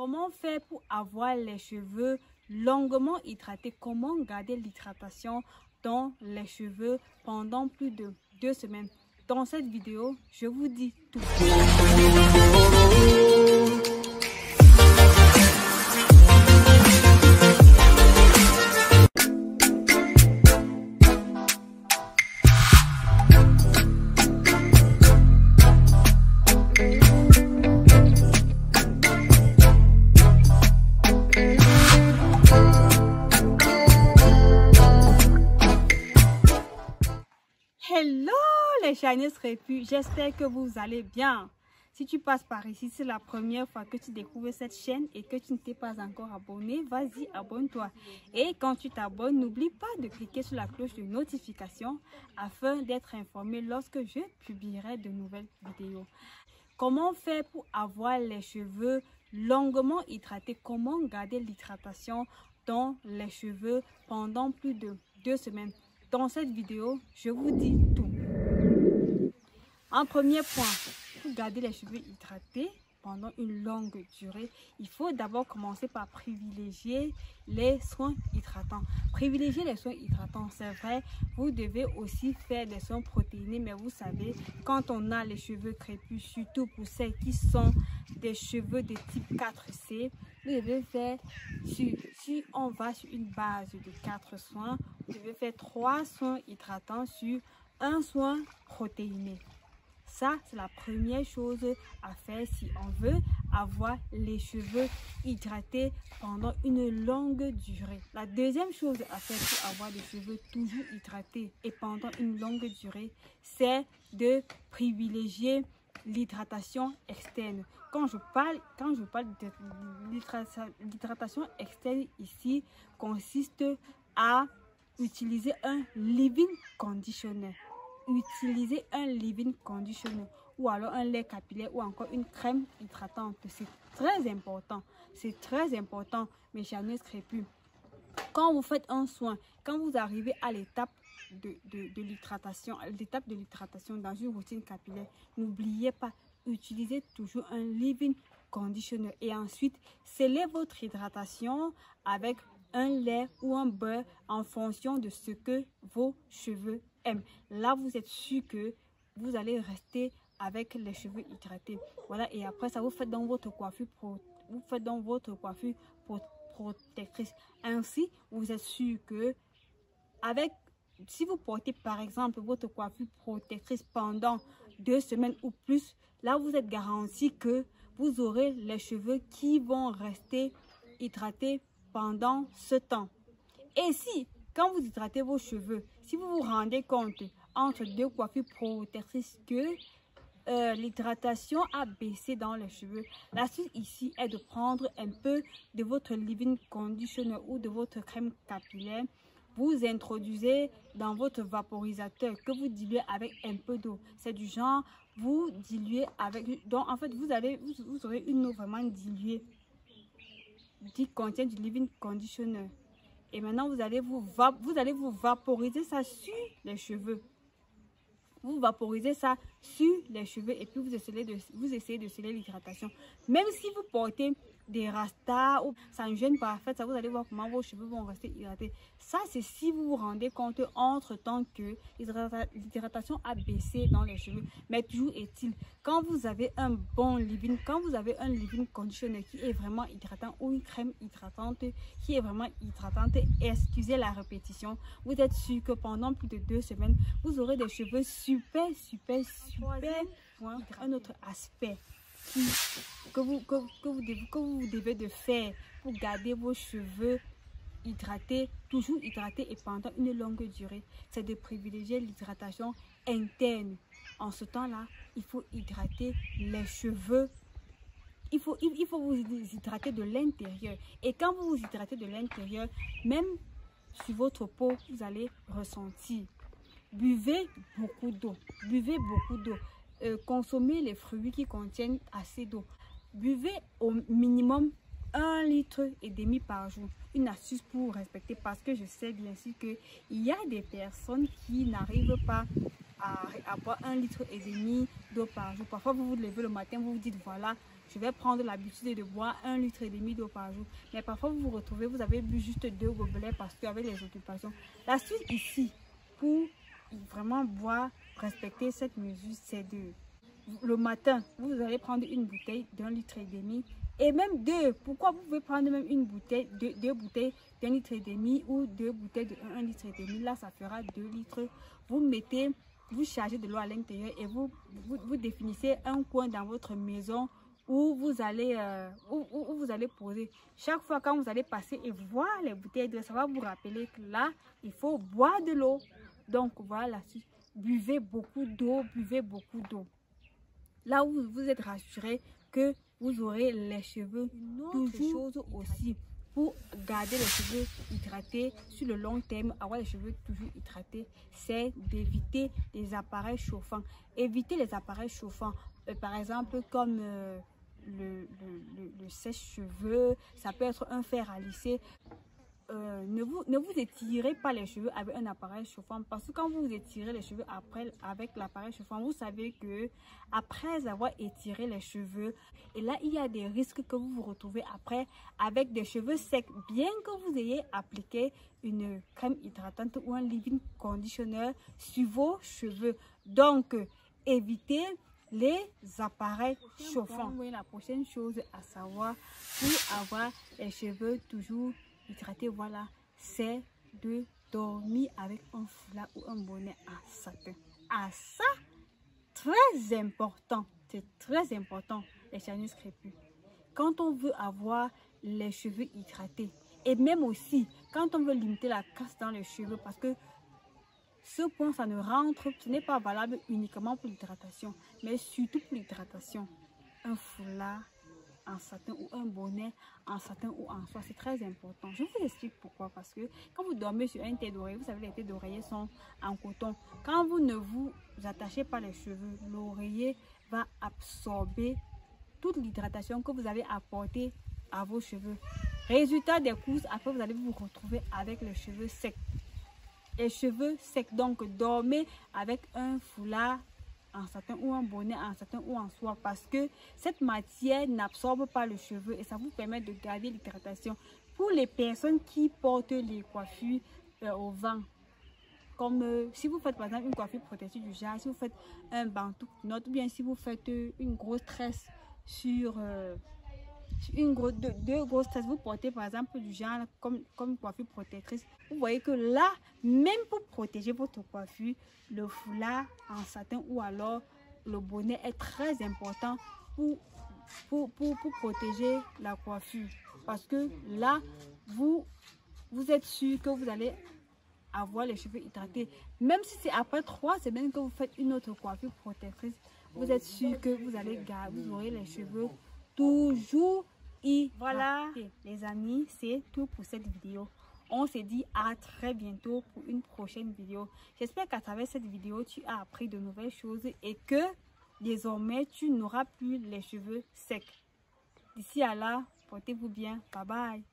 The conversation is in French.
Comment faire pour avoir les cheveux longuement hydratés? Comment garder l'hydratation dans les cheveux pendant plus de 2 semaines? Dans cette vidéo, je vous dis tout. Hello les Chinese Repus, j'espère que vous allez bien. Si tu passes par ici, c'est la première fois que tu découvres cette chaîne et que tu ne t'es pas encore abonné, vas-y, abonne-toi. Et quand tu t'abonnes, n'oublie pas de cliquer sur la cloche de notification afin d'être informé lorsque je publierai de nouvelles vidéos. Comment faire pour avoir les cheveux longuement hydratés? Comment garder l'hydratation dans les cheveux pendant plus de 2 semaines? Dans cette vidéo, je vous dis tout. En premier point, pour garder les cheveux hydratés pendant une longue durée, il faut d'abord commencer par privilégier les soins hydratants. Privilégier les soins hydratants, c'est vrai, vous devez aussi faire des soins protéinés, mais vous savez, quand on a les cheveux crépus, surtout pour celles qui sont des cheveux de type 4C, vous devez faire, si on va sur une base de 4 soins, vous devez faire 3 soins hydratants sur un soin protéiné. Ça, c'est la première chose à faire si on veut avoir les cheveux hydratés pendant une longue durée. La deuxième chose à faire pour avoir des cheveux toujours hydratés et pendant une longue durée, c'est de privilégier l'hydratation externe. Quand je parle de l'hydratation externe ici, consiste à utiliser un leave-in conditioner. Utiliser un leave-in conditioner ou alors un lait capillaire ou encore une crème hydratante. C'est très important. C'est très important, mes chers crépus. Quand vous faites un soin, quand vous arrivez à l'étape de l'hydratation, dans une routine capillaire, n'oubliez pas, utilisez toujours un leave-in conditioner et ensuite scellez votre hydratation avec un lait ou un beurre en fonction de ce que vos cheveux aiment. Là, vous êtes sûr que vous allez rester avec les cheveux hydratés. Voilà, et après ça, vous faites dans votre coiffure protectrice. Ainsi, vous êtes sûr que si vous portez par exemple votre coiffure protectrice pendant 2 semaines ou plus, là vous êtes garanti que vous aurez les cheveux qui vont rester hydratés pendant ce temps. Et si, quand vous hydratez vos cheveux, si vous vous rendez compte entre 2 coiffures protectrices que l'hydratation a baissé dans les cheveux, l'astuce ici est de prendre un peu de votre leave-in conditioner ou de votre crème capillaire. Vous introduisez dans votre vaporisateur que vous diluez avec un peu d'eau. C'est du genre, vous diluez avec... Donc, en fait, vous aurez une eau vraiment diluée qui contient du leave-in conditioner. Et maintenant, vous allez vous vaporiser ça sur les cheveux. Vous vaporisez ça sur les cheveux et puis vous essayez de sceller l'hydratation. Même si vous portez des rastas ou ça ne gêne pas, en fait, ça vous allez voir comment vos cheveux vont rester hydratés. Ça, c'est si vous vous rendez compte entre temps que l'hydratation a baissé dans les cheveux. Mais toujours est-il, quand vous avez un bon leave-in, quand vous avez un leave-in conditioner qui est vraiment hydratant ou une crème hydratante qui est vraiment hydratante, excusez la répétition, vous êtes sûr que pendant plus de 2 semaines, vous aurez des cheveux super. Un autre aspect que vous devez de faire pour garder vos cheveux hydratés, toujours hydratés et pendant une longue durée, c'est de privilégier l'hydratation interne. En ce temps-là, il faut hydrater les cheveux. Il faut vous hydrater de l'intérieur. Et quand vous vous hydratez de l'intérieur, même sur votre peau, vous allez ressentir. Buvez beaucoup d'eau. Consommez les fruits qui contiennent assez d'eau. Buvez au minimum 1,5 litre par jour. Une astuce pour respecter, parce que je sais bien sûr qu'il y a des personnes qui n'arrivent pas à boire 1,5 litre d'eau par jour. Parfois, vous vous levez le matin, vous vous dites, voilà, je vais prendre l'habitude de boire 1,5 litre d'eau par jour. Mais parfois, vous vous retrouvez, vous avez bu juste 2 gobelets parce qu'avec les occupations. L'astuce ici, pour vraiment boire, respecter cette mesure, c'est de... Le matin, vous allez prendre une bouteille d'1,5 litre et même 2. Pourquoi vous pouvez prendre même une bouteille, deux bouteilles d'1,5 litre ou 2 bouteilles de 1,5 litre. Là, ça fera 2 litres. Vous chargez de l'eau à l'intérieur et vous définissez un coin dans votre maison où vous allez poser. Chaque fois quand vous allez passer et voir les bouteilles d'eau, ça va vous rappeler que là, il faut boire de l'eau. Donc voilà, buvez beaucoup d'eau, buvez beaucoup d'eau. Là où vous êtes rassuré que vous aurez les cheveux. Une autre chose aussi pour garder les cheveux hydratés sur le long terme, avoir les cheveux toujours hydratés, c'est d'éviter les appareils chauffants. Éviter les appareils chauffants, par exemple comme le sèche-cheveux, ça peut être un fer à lisser. Ne vous étirez pas les cheveux avec un appareil chauffant, parce que quand vous étirez les cheveux avec l'appareil chauffant, vous savez que après avoir étiré les cheveux, et là il y a des risques que vous vous retrouvez après avec des cheveux secs, bien que vous ayez appliqué une crème hydratante ou un leave-in conditioner sur vos cheveux. Donc évitez les appareils chauffants. La prochaine chose à savoir pour avoir les cheveux toujours hydraté, voilà, c'est de dormir avec un foulard ou un bonnet en satin. Ah ça, très important, c'est très important, les charnus crépus. Quand on veut avoir les cheveux hydratés, et même aussi quand on veut limiter la casse dans les cheveux, parce que ce point, ça ne rentre, ce n'est pas valable uniquement pour l'hydratation, mais surtout pour l'hydratation. Un foulard en satin ou un bonnet en satin ou en soie, c'est très important. Je vous explique pourquoi. Parce que quand vous dormez sur un tête d'oreiller, vous savez, les têtes d'oreiller sont en coton. Quand vous ne vous attachez pas les cheveux, l'oreiller va absorber toute l'hydratation que vous avez apportée à vos cheveux. Résultat des courses, après vous allez vous retrouver avec les cheveux secs. Les cheveux secs, donc dormez avec un foulard en satin ou un bonnet en satin ou en soie, parce que cette matière n'absorbe pas le cheveu et ça vous permet de garder l'hydratation. Pour les personnes qui portent les coiffures au vent, comme si vous faites par exemple une coiffure protégée du genre, si vous faites un bantou note, ou bien si vous faites une grosse tresse sur deux grosses tresses, vous portez par exemple du genre comme coiffure protectrice, vous voyez que là, même pour protéger votre coiffure, le foulard en satin ou alors le bonnet est très important pour protéger la coiffure, parce que là vous êtes sûr que vous allez avoir les cheveux hydratés. Même si c'est après 3 semaines que vous faites une autre coiffure protectrice, vous êtes sûr que vous aurez les cheveux toujours hydratés. Voilà les amis, c'est tout pour cette vidéo. On se dit à très bientôt pour une prochaine vidéo. J'espère qu'à travers cette vidéo tu as appris de nouvelles choses et que désormais tu n'auras plus les cheveux secs. D'ici à là, portez-vous bien. Bye bye.